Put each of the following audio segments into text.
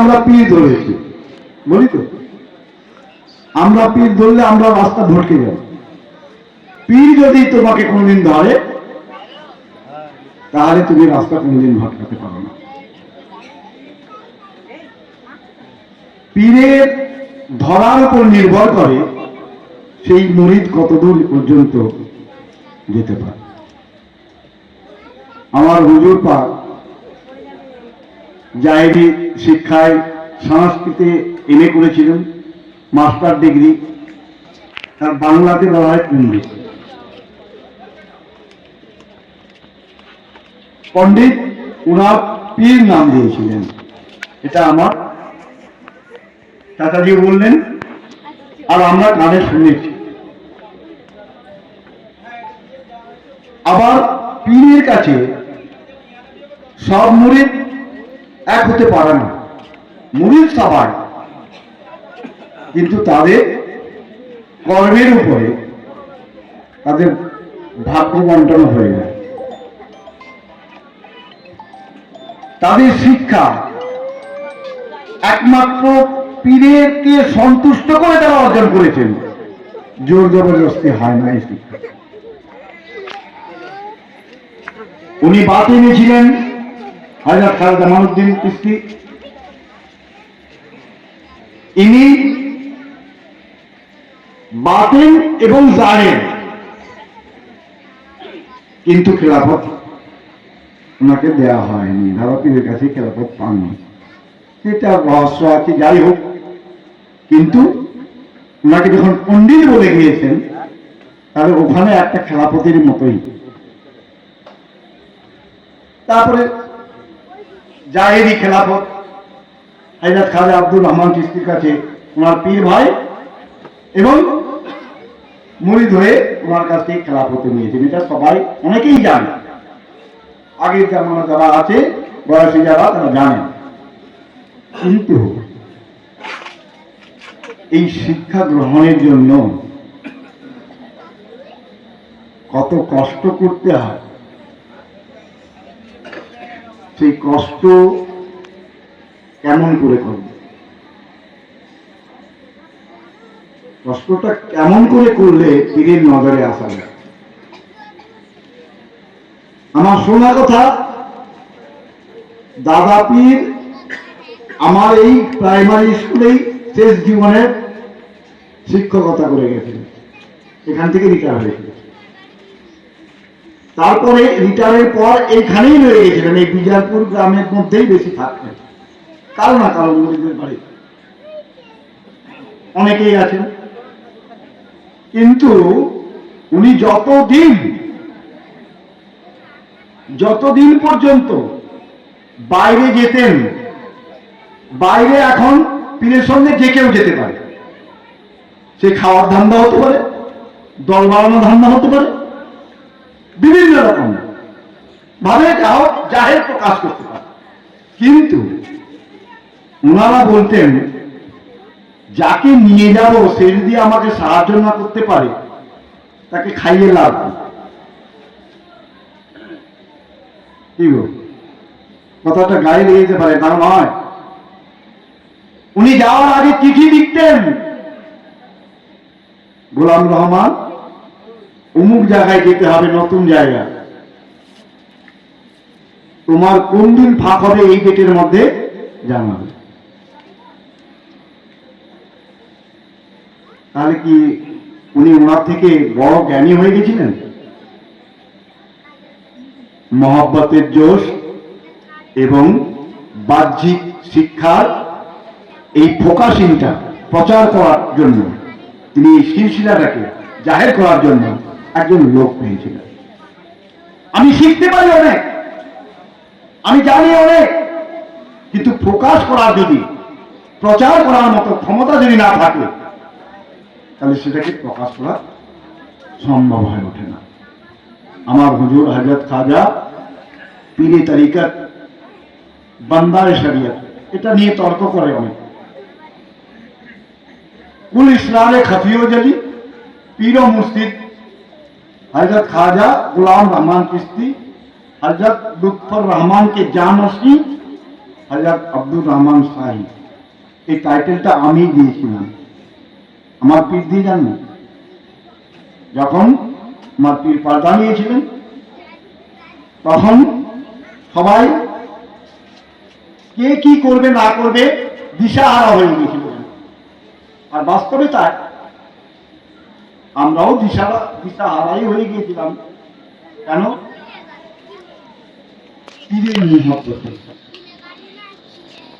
আমরা পীর ধরেছি, বলি তো আমরা পীর ধরলে আমরা রাস্তা ভটকে যাব। পীর যদি তোমাকে কোনদিন ধরে তাহলে তুমি রাস্তা কোনদিন ভটকাতে পারো না। পীরের ধরার উপর নির্ভর করে সেই মুরিদ কতদূর পর্যন্ত যেতে পারে। আমার হুজুর পাক জাহেরি শিক্ষায় সংস্কৃতে এমএ করেছিলেন, মাস্টার ডিগ্রি, তার বাংলাতে বলা হয় পণ্ডিত। পণ্ডিত উনার পীর নাম দিয়েছিলেন। এটা আমার চাচাজি বললেন আর আমরা কানে শুনেছি। আবার পীরের কাছে সব মুরিদ এক হতে পারে না, মুরিদ সবাই, কিন্তু তাদের কর্মের উপরে তাদের ভাগ্য বন্টন হয়ে যায়। তাদের শিক্ষা একমাত্র পীরকে সন্তুষ্ট করে তারা অর্জন করেছেন, জোর জবরদস্তি হয় না এই শিক্ষা। উনি বাতিনি ছিলেন হযরত খাজা জামালউদ্দিন চিশতি। ইনি বাতিন এবং জাহের, কিন্তু খেলাফত ওনাকে দেয়া হয়নি, ধারা পীরের কাছে খেলাফত পাননি। এটা রহস্য আছে, যাই হোক, কিন্তু ওনাকে যখন পণ্ডিত বলে গিয়েছেন তাহলে ওখানে একটা খেলাফতের মতোই। তারপরে জাহেরি খেলাফত হযরত খাজা আব্দুর রহমান চিশতির কাছে ওনার পীর ভাই এবং মুরিদ হয়ে ওনার কাছ থেকে খেলাফতে নিয়েছেন। এটা সবাই অনেকেই জানে, আগের জামানা যারা আছে বয়সী যারা তারা জানেন। কিন্তু এই শিক্ষা গ্রহণের জন্য কত কষ্ট করতে হয়, সেই কষ্ট কেমন করে করবে, কষ্টটা কেমন করে করলে পীরের নজরে আসা যায়। আমার শোনা কথা, দাদা পীর আমার এই প্রাইমারি স্কুলেই শেষ জীবনের শিক্ষকতা করে গেছেন, এখান থেকে রিটায়ার হয়েছিল। তারপরে রিটায়ারের পর এইখানেই রয়ে গেছিলেন, এই বিজারপুর গ্রামের মধ্যেই বেশি থাকতেন, কারো না কারো মুরিদের বাড়ি অনেকেই আছেন। কিন্তু উনি যতদিন পর্যন্ত বাইরে যেতেন, বাইরে এখন পীরের সঙ্গে যে কেউ যেতে পারে, সে খাওয়ার ধান্দা হতে পারে, দল বাড়ানো ধান্দা হতে পারে, বিভিন্ন রকম ভাবে জাহের প্রকাশ করতে পারে। কিন্তু ওনারা বলতেন, যাকে নিয়ে যাব সে যদি আমাকে সাহায্য না করতে পারে তাকে খাইয়ে লাভ কি গো, কথাটা গায়ে লেগে যেতে পারে, তা নয়। উনি যাওয়ার আগে চিঠি লিখতেন, গোলাম রহমান অমুক জায়গায় যেতে হবে, নতুন জায়গা, তোমার কোন দিন ফাঁক হবে এই ডেটের মধ্যে জানাবে। তাহলে কি উনি ওনার থেকে বড় জ্ঞানী হয়ে গেছিলেন? মহব্বতের জোশ এবং বাহ্যিক শিক্ষার এই ফোকাসিংটা প্রচার করার জন্য তিনি এই সিলসিলাটাকে জাহের করার জন্য একজন লোক পেয়েছিলেন। আমি শিখতে পারি অনেক, আমি জানি অনেক, কিন্তু প্রকাশ করার যদি, প্রচার করার মতো ক্ষমতা যদি না থাকে তাহলে সেটাকে প্রকাশ করা সম্ভব হয়ে ওঠে না। আমার হুজুর হযরত খাজা পীরে তরিকত বান্দায়ে শরিয়ত, এটা নিয়ে তর্ক করে অনেক। কুল ইসলামে খফিও জলি পীর ও মুর্শিদ हजरत ख्वाजा गुलाम रहमान चिश्ती, हजरत लुत्फुर रहमान के जानशी হযরত আব্দুর রহমান সাহিব, এই টাইটেলটা আমি দিয়েছিলাম। আমার পীর দিয়ে জানেন, যখন আমার পীর পর্দা নিয়েছিলেন তখন সবাই কে কি করবে না করবে দিশাহারা হয়ে গিয়েছিল। আর বাস্তবে তাই, আমরাও দিশাহারাই হয়ে গিয়েছিলাম। কেন? পীরের মহব্বতে।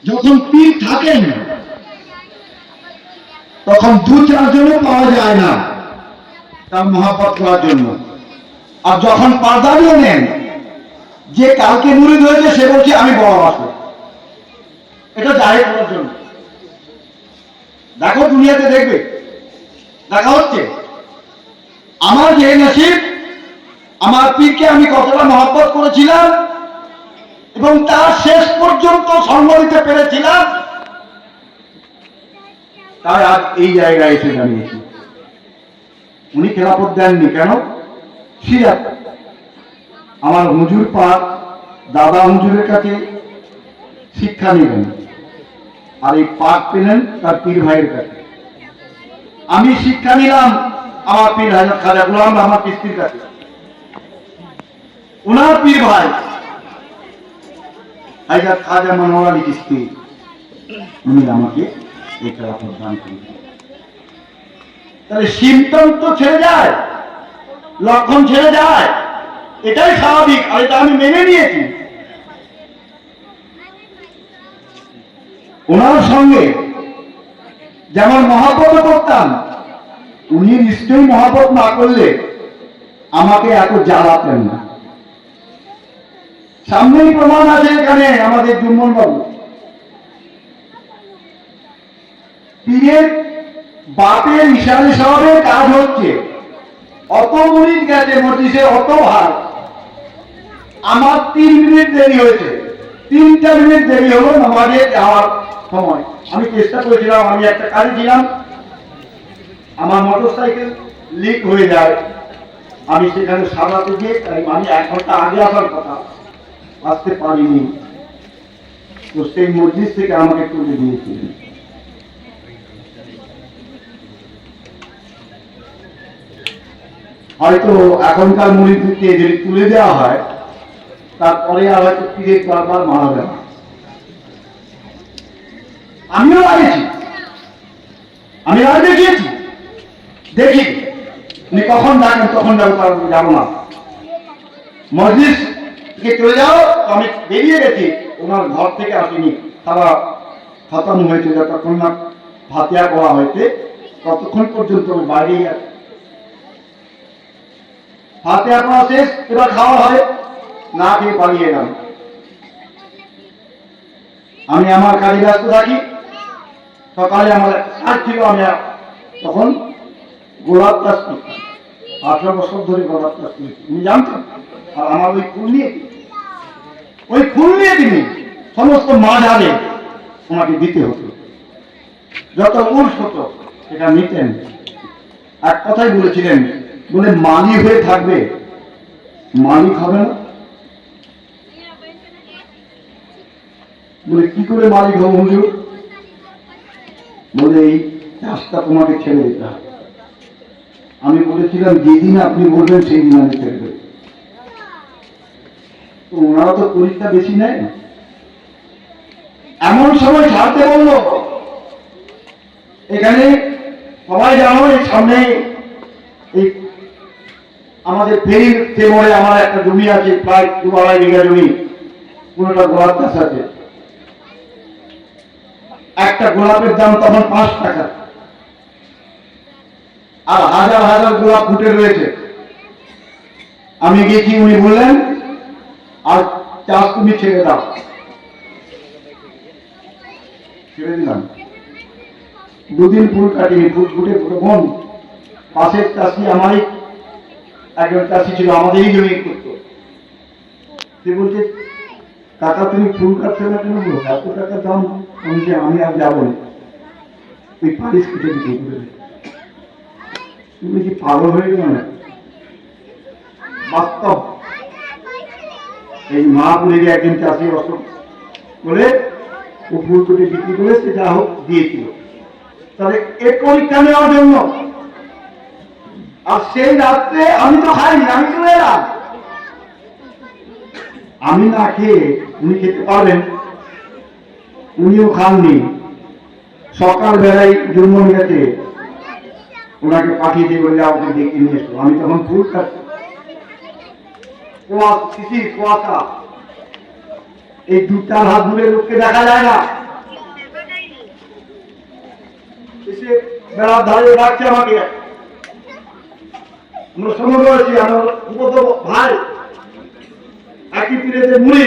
যখন পীর থাকেন তখন দু চারজনও পাওয়া যায় না তার মহব্বত করার জন্য। আর যখন পর্দা নিয়ে নেন, যে কালকে মুরিদ হয়েছে সে বলছে আমি বড় আসবো, এটা জাহির করার জন্য। দেখো দুনিয়াতে দেখবে দেখা হচ্ছে। আমার যে নসিব, আমার পীরকে আমি কতটা মহব্বত করেছিলাম এবং তার শেষ পর্যন্ত সঙ্গ দিতে পেরেছিলাম, তাই আজ এই জায়গায় এসে দাঁড়িয়েছি। উনি খেলাফত দেননি কেন? সিরাত আমার হুজুর পাক দাদা হুজুরের কাছে শিক্ষা নিলেন, আর এই পাক পেলেন তার পীর ভাইয়ের কাছে। আমি শিক্ষা নিলাম আমার পীর হযরত খাজা গোলাম রহমত চিশতির কাছে। উনার পীর ভাই হযরত খাজা মনোয়ার আলী চিশতি, উনি আমাকে এই খেলাফত দান করেছেন। তাহলে সিমটম তো ছেড়ে যায়, লক্ষণ ছেড়ে যায়, এটাই স্বাভাবিক, আর এটা আমি মেনে নিয়েছি। ওনার সঙ্গে যেমন মহব্বত করতাম, উনি নিশ্চয়ই মহব্বত না করলে আমাকে এত জ্বালাতেন না। সামনেই প্রমাণ আছে এখানে আমাদের জুম্মন বাবু। পীরের বাপের ইশারে শহরের কাজ হচ্ছে, অত মুরিদ গেছে মজলিসে, অত ভার, আমার 3 মিনিট দেরি হয়েছে, 3-4 মিনিট দেরি হলো নামাজে যাওয়ার সময়। আমি চেষ্টা করেছিলাম, আমি একটা কাজে ছিলাম, আমার মোটরসাইকেল লিক হয়ে যায়, আমি সেখানে সারাতে গিয়ে আমি 1 ঘন্টা আগে আসার কথা, আসতে পারিনি। তো সেই মসজিদ থেকে আমাকে তুলে দিয়েছিলেন। হয়তো এখনকার মুরিদকে যদি তুলে দেওয়া হয়, তারপরে আর হয়তো পীরের বারবার মারা যাবে। আমিও লাগিয়েছি, আমি রায় দেখিয়েছি, দেখি উনি কখন ডাকেন তখন যাবো না। মসজিদ থেকে চলে যাও, আমি বেরিয়ে গেছি, ওনার ঘর থেকে আসিনি, তারা খতম হয়েছে, যতক্ষণ না ফাতিহা পড়া হয়েছে ততক্ষণ পর্যন্ত আমি বাইরেই আছি। ফাতিহা পড়া শেষ, এবার খাওয়া হয়, না খেয়ে পালিয়ে এলাম। আমি আমার কাজে ব্যস্ত থাকি। সকালে আমার কাজ ছিল, আমি তখন গোলাপ চাষ করতাম, 18 বছর ধরে গোলাপ চাষ করেছি, তুমি জানতেন। আর আমার ওই ফুল নিয়ে তিনি সমস্ত মাঝারে ওনাকে দিতে হতো, যত উর্স হতো সেটা নিতেন। এক কথাই বলেছিলেন, বলে মালিক হয়ে থাকবে, মালিক হবে না। বলে কি করে মালিক হবো হুজুর? বলে এই কাজটা তোমাকে ছেড়ে দিতে হবে। আমি বলেছিলাম যেদিন আপনি বলবেন সেই দিন আমি ছেড়ে দেব। তো ওনারা তো পরীক্ষা বেশি নেয়, এমন সময় ছাড়তে বললো। এখানে সবাই জানো, এই সামনে এই আমাদের ফেরির মোড়ে আমার একটা জমি আছে, প্রায় 2-2.5 বিঘা জমি, পুরোটা গোলাপ চাষ আছে। একটা গোলাপের দাম তখন 5 টাকা, আর হাজার হাজার গোলাপ ফুটে রয়েছে। আমি গেছি, উনি বললেন আর চাষ তুমি ছেড়ে দাও। ছেড়ে দিলাম, 2 দিন ফুল কাটিনি, ফুল ফুটে পুরো বন। পাশের চাষি, আমারই একজন চাষি ছিল, আমাদেরই জমি করতো, সে বলছে কাকা তুমি ফুল কাটছে না কেন? এত টাকা দাম। আমি আর যাবো না, তুই পারিস কেটে দিতে করে। তুমি কি পাগল হয়ে গেল না? বাস্তব। এই মাহপুরের একজন চাষি অসুখ বলে ও ফুল কেটে বিক্রি করে সে যা হোক দিয়েছিল, তাহলে এ পরীক্ষা নেওয়ার জন্য। আর সেই রাত্রে আমি তো খাইনি, আমি চলে এলাম। আমি না খেয়ে উনি খেতে পারবেন, উনিও খাননি। সকাল বেলায় জন্মনি গেছে, ওনাকে পাঠিয়ে দিয়ে বললে আমাকে ডেকে নিয়ে এসো। আমি তখন ফুল খাচ্ছি, শিশির কুয়াশা, এই 2-4 হাত দূরে লোককে দেখা যায় না। এসে বেড়ার ধারে ডাকছে আমাকে, আমরা সময় আছি, আমার উপত ভাই একই পীরেতে মুড়ি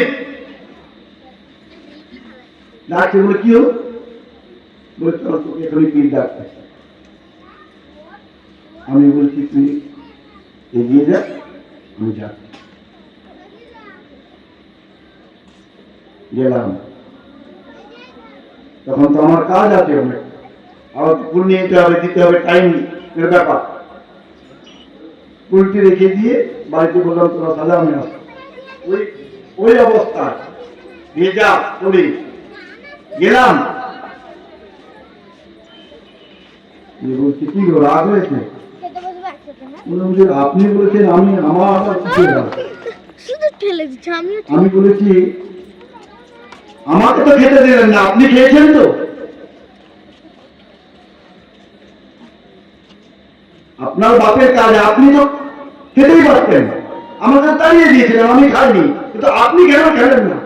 ডাকছে। বলে কি হলো? বলে চলো তোকে এখনই পীর ডাকছে। আমি বলছি তুই এগিয়ে যা, আমি যাচ্ছি। গেলাম, তখন তো আমার কাজ আছে অনেক, আবার ফুল নিয়ে যেতে হবে, দিতে হবে, টাইম এর ব্যাপার। ফুলটি রেখে দিয়ে বাড়িতে বললাম তোরা সাজা, আমি আসবো। ওই অবস্থা ভেজা চলে গেলাম। বলছি কি রাগ হয়েছে? আপনি বলেছেন, আমি আমি বলেছি আমাকে তো খেতে দিলেন না, আপনি খেয়েছেন তো? আপনার বাপের কাজ, আপনি তো খেতেই পারতেন, আমাকে তাড়িয়ে দিয়েছিলেন, আমি খাইনি, কিন্তু আপনি কেন খেলেন না?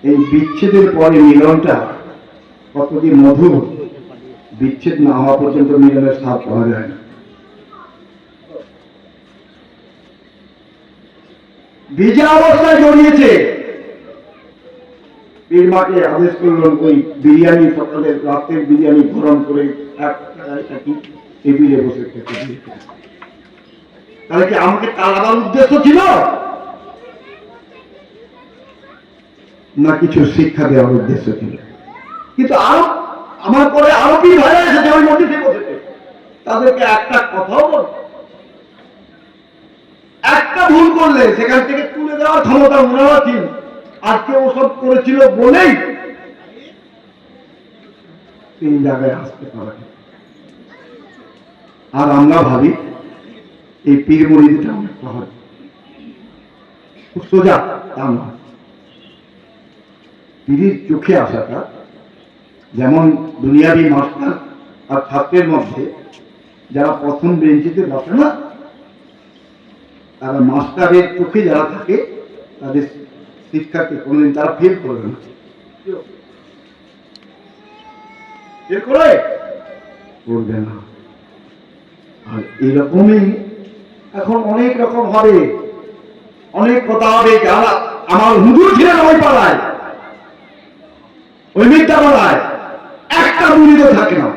এই বিচ্ছেদের পরে মিলনটা কতদিন মধুর, বিচ্ছেদ না হওয়া পর্যন্ত মিলনের স্বাদ পাওয়া যায় না। ভিজা অবস্থায় জড়িয়েছে, পীর মাকে আদেশ করলেন ওই বিরিয়ানি, সকালের রাতের বিরিয়ানি গরম করে টেবিলে বসে খেতে দিয়েছে। তাহলে কি আমাকে তাড়াবার উদ্দেশ্য ছিল, না কিছু শিক্ষা দেওয়ার উদ্দেশ্য ছিল? কিন্তু আরো আমার পরে আরো কি ভাই এসেছে ওই মন্দিরে বসেছে, তাদেরকে একটা কথাও বল, একটা ভুল করলে সেখান থেকে তুলে দেওয়ার ক্ষমতা ওনারা ছিল। আজকে ওসব করেছিল বলেই এই জায়গায় আসতে পারে। আর আমরা ভাবি এই পীর মুরিদটা অনেক সহজ, খুব সোজা, তা নয়। পীরের চোখে আসাটা যেমন দুনিয়াবি মাস্টার আর ছাত্রের মধ্যে যারা প্রথম বেঞ্চিতে বসে না, তারা মাস্টারের চোখে যারা থাকে তাদের শিক্ষাকে কোনদিন তারা ফেল করবে না, ফেল করবে না। আর এরকমই এখন অনেক রকম হবে, অনেক কথা হবে। যারা আমার হুজুর ছিলেন ওই পাড়ায়, ওই মিথ্যা পাড়ায় একটা মুরিদ থাকে না,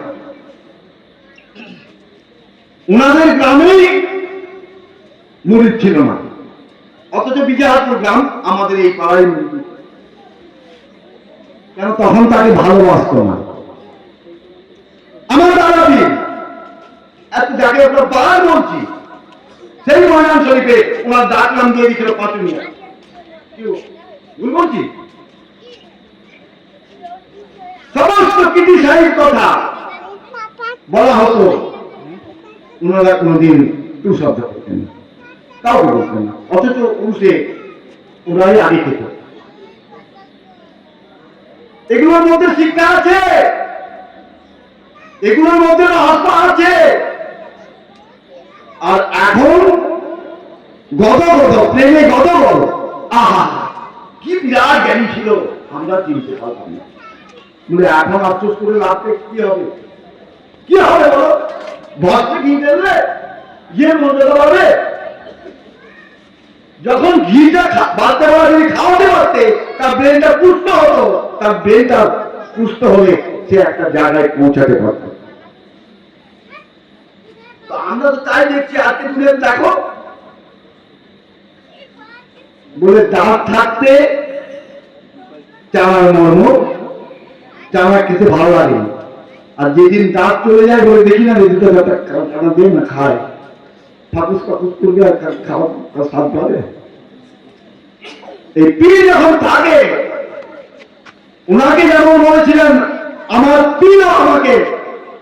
উনাদের গ্রামেই মুরিদ ছিল না, অথচ বিজয়হাটপুর গ্রাম আমাদের এই পাড়ায় মুরিদ। কেন? তখন তাকে ভালোবাসত না। আমার দাদাবি এত যাকে আমরা বার বলছি, সেই ময়নান শরীফে ওনার ডাক নাম দিয়ে দিয়েছিল পাঁচুমিয়া। ভুল বলছি? সমস্ত কৃতিশালীর কথা বলা হতো, ওনারা কোনদিন টু শব্দ করতেন না, কাউকে বলতেন না, অথচ উঠে ওরাই আগে খেত। এগুলোর মধ্যে শিক্ষা আছে, এগুলোর মধ্যে রহস্য আছে। আর এখন গদগদ প্রেমে গদগদ, আহা কি বিরাট জ্ঞানী ছিল, আমরা চিনতে পারতাম না। বলে এখন আফসোস করে লাভতে কি হবে? কি হবে বলো? ভস্তে ঘি দেবে, গিয়ে মর্যাদা পাবে। যখন ঘিটা বাড়তে পারা, যদি খাওয়াতে পারতে, তার ব্রেনটা পুষ্ট হতো, তার ব্রেনটা পুষ্ট হলে সে একটা জায়গায় পৌঁছাতে পারত। আমরা তো তাই দেখছি, আজকে তুমি দেখো, বলে দাঁত থাকতে চানার মর্ম, চানা খেতে ভালো লাগে, আর যেদিন দাঁত চলে যায় বলে দেখি না দুটো চানা দিয়ে না খায়, ফাকুস ফাকুস করবে আর খাওয়া স্বাদ পাবে। এই পীর যখন থাকে, ওনাকে যেমন বলেছিলেন আমার পীর আমাকে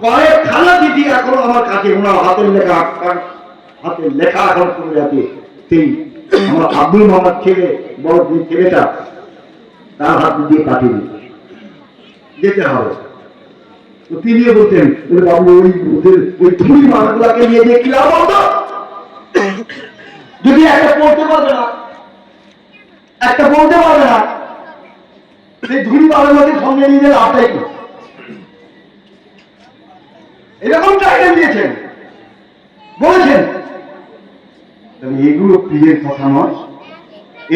কয়েক খানা চিঠি এখনো আমার কাছে, ওনার হাতের লেখা এখন পড়ে যাবে। সেই আমার আব্দুল মোহাম্মদ ছেলে, বড় যে ছেলেটা, তার হাত দিয়ে পাঠিয়ে যেতে হবে। তো তিনিও বলতেন, বাবু ওই ধুলি মালাগুলাকে নিয়ে যে কি লাভ হতো, যদি একটা পড়তে পারবে না, একটা বলতে পারবে না, সেই ধুলি মালাগুলোকে সঙ্গে নিয়ে গেলে লাভটাই কি? এরকম টাইটেল দিয়েছেন, বলেছেন। এগুলো পীরের কথা নয়,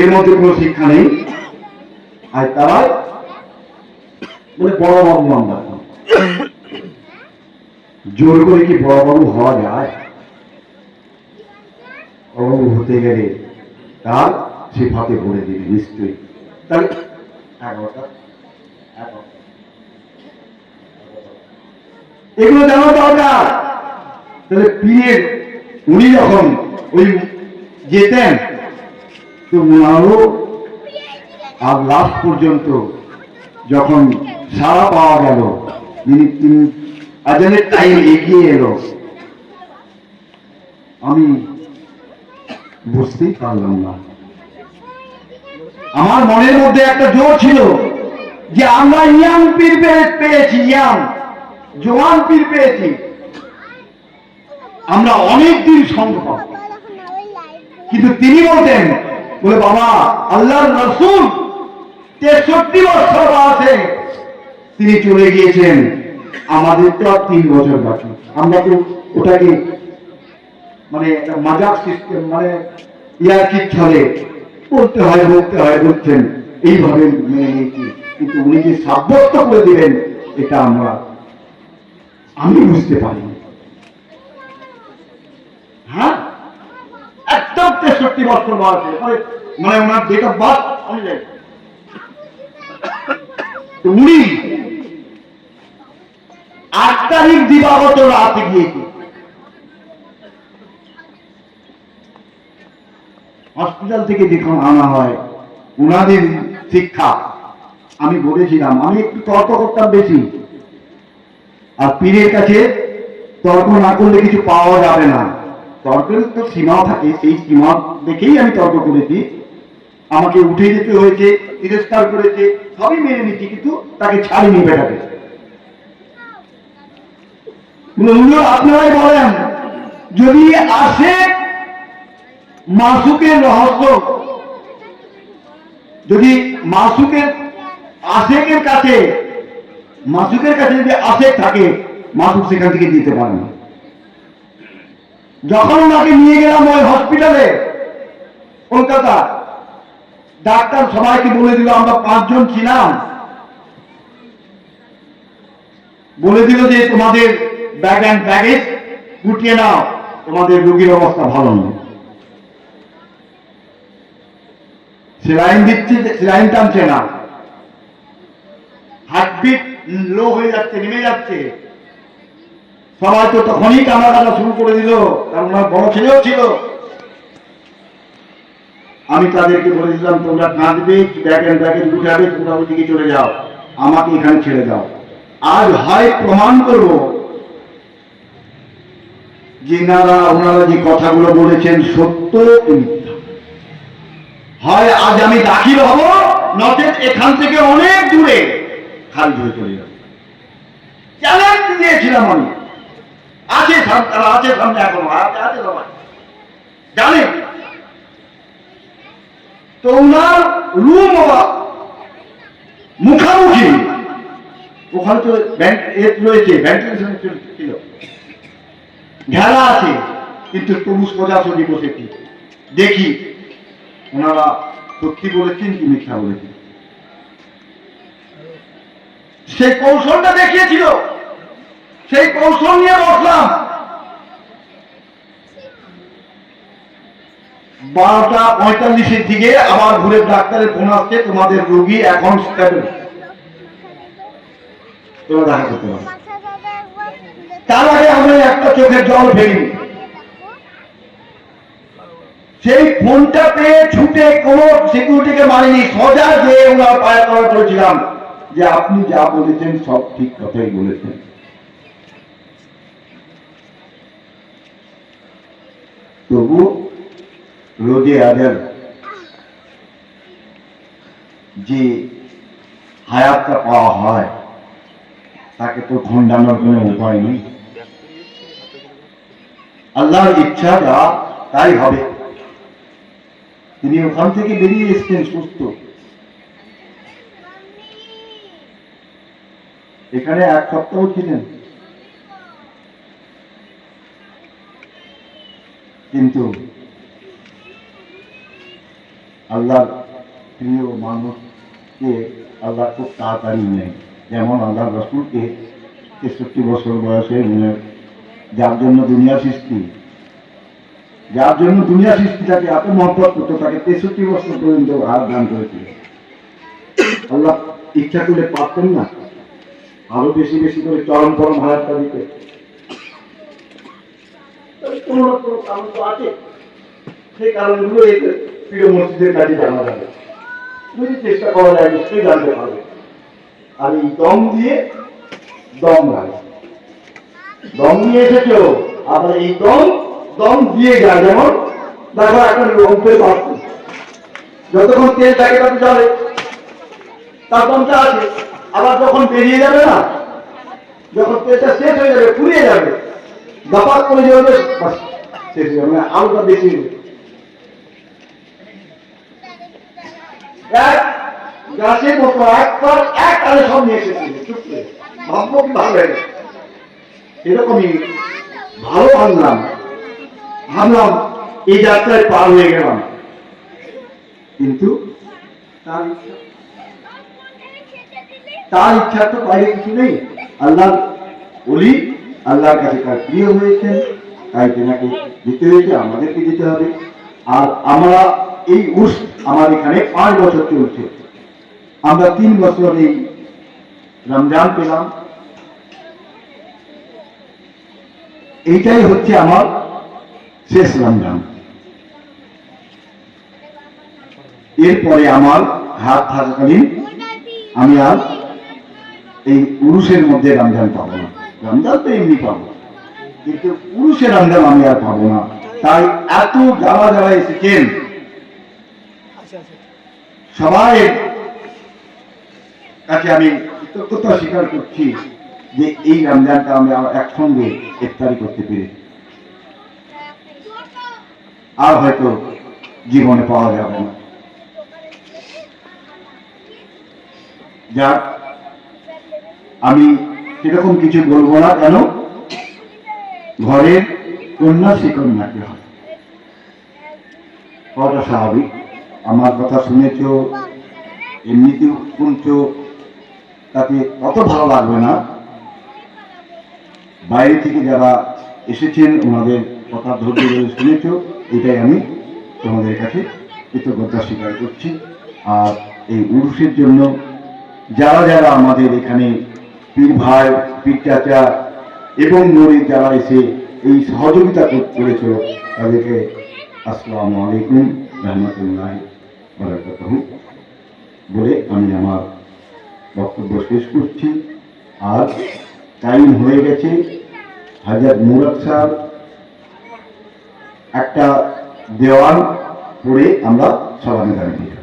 এর মধ্যে কোনো শিক্ষা নেই। আর তারা বলে বড় বাবু আমরা, জোর করে কি বড় বাবু হওয়া যায়? বড় বাবু হতে গেলে তার সে ফাতে ভরে দিবে নিশ্চয়ই। তাহলে এগুলো জানা দরকার। তাহলে পীরের উনি যখন ওই যেতেন, তো উনারও আর লাস্ট পর্যন্ত যখন সারা পাওয়া গেল, তিনি আজানের টাইম এগিয়ে এলো, আমি বুঝতেই পারলাম না। আমার মনের মধ্যে একটা জোর ছিল যে আমরা ইয়াং পীর পেয়েছি, ইয়াং জোয়ান পীর পেয়েছি, আমরা অনেক দিন সঙ্গ পাব। কিন্তু তিনি বলতেন, বলে বাবা আল্লাহর রাসূল 63 বছর আছে, তিনি চলে গিয়েছেন, আমাদের তো আর 3 বছর বাকি। আমরা তো ওটাকে মানে একটা মজাক সিস্টেম, মানে ইয়ার্কির ছলে বলতে হয় বলছেন, এইভাবে মেনে নিয়েছি। কিন্তু উনি যে সাব্যস্ত করে দিলেন, এটা আমি বুঝতে পারিনি। হ্যাঁ, একদম 63 বছর বয়সে, মানে ওনার ডেট অফ বার্থ অনুযায়ী উনি 8 তারিখ দিবাগত রাতে গিয়েছে হসপিটাল থেকে যখন আনা হয়। উনাদের শিক্ষা, আমি বলেছিলাম আমি একটু তর্ক করতাম বেশি, আর পীরের কাছে তর্ক না করলে কিছু পাওয়া যাবে না। তর্কের তো সীমাও থাকে, সেই সীমা দেখেই আমি তর্ক করেছি। আমাকে উঠে যেতে হয়েছে, তিরস্কার করেছে, সবই মেনে নিচ্ছি, কিন্তু তাকে ছাড়িনি বেটাকে। আপনারাই বলেন, যদি আসে মাসুকের রহস্য, যদি মাসুকের আশেকের কাছে যদি আশেক থাকে, মাসুক সেখান থেকে দিতে পারে না। যখন ওনাকে নিয়ে গেলাম ওই হসপিটালে কলকাতা, ডাক্তার সবাইকে বলে দিল, আমরা 5 জন ছিলাম, বলে দিল যে তোমাদের ব্যাগ অ্যান্ড ব্যাগেজ গুটিয়ে নাও, তোমাদের রোগীর অবস্থা ভালো নয়। সেলাইন দিচ্ছে, সেলাইন টানছে না, হার্টবিট লো হয়ে যাচ্ছে, নেমে যাচ্ছে। সবাই তো তখনই কান্না শুরু করে দিল, কারণ আমার বড় ছেলেও ছিল। আমি তাদেরকে বলে দিলাম, তোমরা কাঁদবে, ব্যাগ অ্যান্ড ব্যাগেজ গুটাবে, তোমরা ওইদিকে চলে যাও, আমাকে এখানে ছেড়ে দাও। আজ হয় প্রমাণ করব যে ওনারা যে কথাগুলো বলেছেন সত্য মিথ্যা, হয় আজ আমি দাখিল হব, নচেত এখান থেকে অনেক দূরে খারিজ হয়ে চলে যাবে। চ্যালেঞ্জ দিয়েছিলাম আমি, আছে তারা আছে সামনে, এখনো আছে সবাই জানে। তো ওনার রুম মুখামুখি, ওখানে তো রয়েছে, ভেন্টিলেশন ছিল, ঘেরা আছে, কিন্তু তবু সোজাসুজি বসেছি। দেখি ওনারা সত্যি বলেছেন কি মিথ্যা বলেছেন। সেই কৌশলটা দেখিয়েছিল, সেই কৌশল নিয়ে বসলাম। 12:45 দিকে আবার ঘুরে ডাক্তারের ফোন আসছে, তোমাদের রোগী এখন স্টেবল, তোমরা দেখা করতে পারো। তার আগে আমি একটা চোখের জল ফেলি, সেই ফোনটা পেয়ে ছুটে কোনো সিকিউরিটিকে মানিনি, সোজা যে ওনার পায়ে তলা করেছিলাম যে আপনি যা বলেছেন সব ঠিক কথাই বলেছেন। তবু রোজে আজার যে হায়াতটা পাওয়া হয় তাকে তো খণ্ডানোর কোনো উপায় নেই। আল্লাহর ইচ্ছা যা তাই হবে। তিনি ওখান থেকে বেরিয়ে এসছেন সুস্থ। এখানে 1 সপ্তাহ ছিলেন, কিন্তু আল্লাহর প্রিয় মানুষকে আল্লাহ খুব তাড়াতাড়ি নেয়। যেমন আল্লাহ রসুলকে 63 বছর বয়সে যার জন্য দুনিয়া সৃষ্টি, তাকে এত মহব্বত করতো, তাকে 63 বছর পর্যন্ত আর দান করেছিল। আল্লাহ ইচ্ছা করলে পারতেন না আরো বেশি বেশি করে চরম চরম হায়াতটা দিতে? কোনো না কোনো কারণ তো আছে। সেই কারণগুলো এই প্রিয় মসজিদের কাছে জানা যাবে, যদি চেষ্টা করা যায় নিশ্চয়ই জানতে পারবে। আর এই দম দিয়ে দম লাগে, দম নিয়ে এসেছো, আবার এই দম দিয়ে যায়। যেমন দেখো একটা লম্পের পাত্র, যতক্ষণ তেল থাকে তত চলে, তার দমটা আছে। আবার যখন বেরিয়ে যাবে না, যখন তেলটা শেষ হয়ে যাবে, ফুরিয়ে যাবে, দাপাত করে যাবে, শেষ হয়ে যাবে, আলুটা বেশি এক গাছের মতো একবার এক কালে সব নিয়ে এসেছিল, চুপ করে ভাববো কি ভালো হয়ে গেছে। এরকমই ভালো ভাবলাম এই যাত্রায় পার হয়ে গেলাম, কিন্তু তার ইচ্ছা তো বাইরে কিছু নেই। আল্লাহ ওলি আল্লাহর কাছে তার প্রিয় হয়েছেন, তাই তেনাকে দিতে হয়েছে, আমাদেরকে দিতে হবে। আর আমরা এই উর্স আমার এখানে 5 বছর চলছে। আমরা 3 বছর এই রমজান পেলাম। এইটাই হচ্ছে আমার শেষ রমজান। এরপরে আমার হাত থাকাকালীন আমি আর এই উরুষের মধ্যে রমজান পাবো না। রমজান তো এমনি পাবো, কিন্তু উরুষের রমজান আমি আর পাবো না। তাই এত যারা এসেছেন সবাই কাছে আমি কৃতজ্ঞতা স্বীকার করছি যে এই রমজানটা আমরা একসঙ্গে ইফতারি করতে পেরেছি। আর হয়তো জীবনে পাওয়া যাবে না। যাক, আমি সেরকম কিছু বলবো না, কেন ঘরের কন্যা শিকন্যাকে হয়, কটা স্বাভাবিক। আমার কথা শুনেছ, এমনিতেও শুনছ, তাতে কত ভালো লাগবে না। বাইরে থেকে যারা এসেছেন ওনাদের কথা ধৈর্য ধরে শুনেছ, এটাই আমি তোমাদের কাছে কৃতজ্ঞতা স্বীকার করছি। আর এই উরুষের জন্য যারা আমাদের এখানে পীর ভাই, পীর চাচা এবং মরিদ যারা এসে এই সহযোগিতা করেছ, তাদেরকে আসসালামু আলাইকুম রহমতুল্লাহি বারাকাতুহু বলে আমি আমার বক্তব্য শেষ করছি। আর টাইম হয়ে গেছে। হাজরত মুরাদ সাহেব একটা দেওয়ান পড়ে আমরা সালামে দাঁড়িয়ে